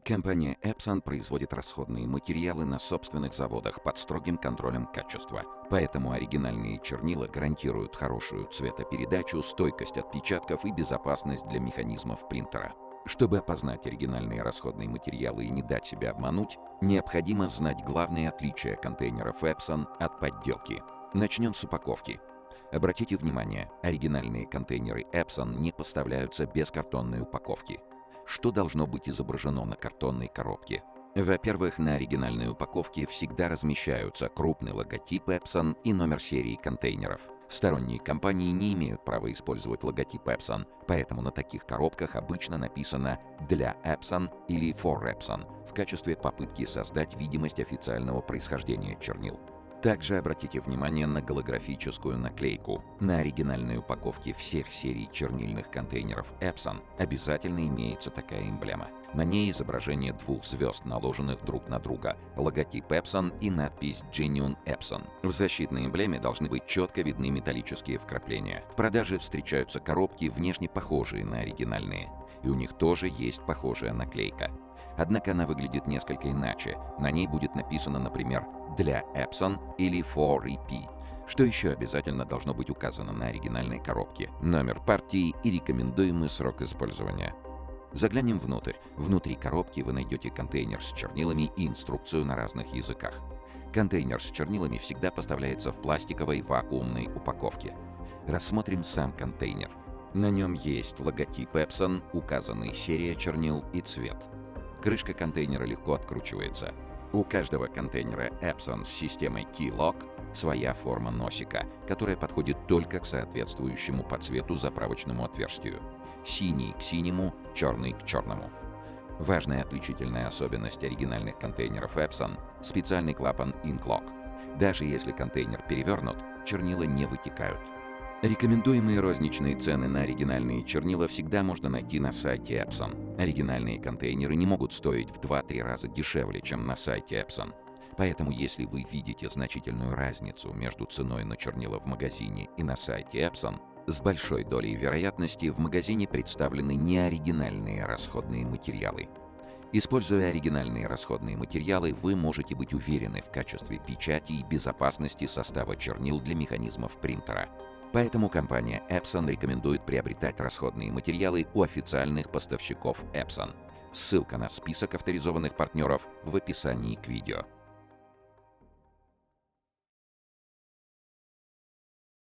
Компания Epson производит расходные материалы на собственных заводах под строгим контролем качества. Поэтому оригинальные чернила гарантируют хорошую цветопередачу, стойкость отпечатков и безопасность для механизмов принтера. Чтобы опознать оригинальные расходные материалы и не дать себя обмануть, необходимо знать главные отличия контейнеров Epson от подделки. Начнем с упаковки. Обратите внимание, оригинальные контейнеры Epson не поставляются без картонной упаковки. Что должно быть изображено на картонной коробке? Во-первых, на оригинальной упаковке всегда размещаются крупный логотип Epson и номер серии контейнеров. Сторонние компании не имеют права использовать логотип Epson, поэтому на таких коробках обычно написано «Для Epson» или «For Epson» в качестве попытки создать видимость официального происхождения чернил. Также обратите внимание на голографическую наклейку. На оригинальной упаковке всех серий чернильных контейнеров Epson обязательно имеется такая эмблема. На ней изображение двух звезд, наложенных друг на друга, логотип Epson и надпись Genuine Epson. В защитной эмблеме должны быть четко видны металлические вкрапления. В продаже встречаются коробки, внешне похожие на оригинальные, и у них тоже есть похожая наклейка. Однако она выглядит несколько иначе. На ней будет написано, например, «Для Epson» или «For EP». Что еще обязательно должно быть указано на оригинальной коробке? Номер партии и рекомендуемый срок использования. Заглянем внутрь. Внутри коробки вы найдете контейнер с чернилами и инструкцию на разных языках. Контейнер с чернилами всегда поставляется в пластиковой вакуумной упаковке. Рассмотрим сам контейнер. На нем есть логотип Epson, указанный серия чернил и цвет. Крышка контейнера легко откручивается. У каждого контейнера Epson с системой Key-Lock своя форма носика, которая подходит только к соответствующему по цвету заправочному отверстию. Синий к синему, черный к черному. Важная отличительная особенность оригинальных контейнеров Epson – специальный клапан Ink-Lock. Даже если контейнер перевернут, чернила не вытекают. Рекомендуемые розничные цены на оригинальные чернила всегда можно найти на сайте Epson. Оригинальные контейнеры не могут стоить в 2-3 раза дешевле, чем на сайте Epson. Поэтому, если вы видите значительную разницу между ценой на чернила в магазине и на сайте Epson, с большой долей вероятности в магазине представлены неоригинальные расходные материалы. Используя оригинальные расходные материалы, вы можете быть уверены в качестве печати и безопасности состава чернил для механизмов принтера. Поэтому компания Epson рекомендует приобретать расходные материалы у официальных поставщиков Epson. Ссылка на список авторизованных партнеров в описании к видео.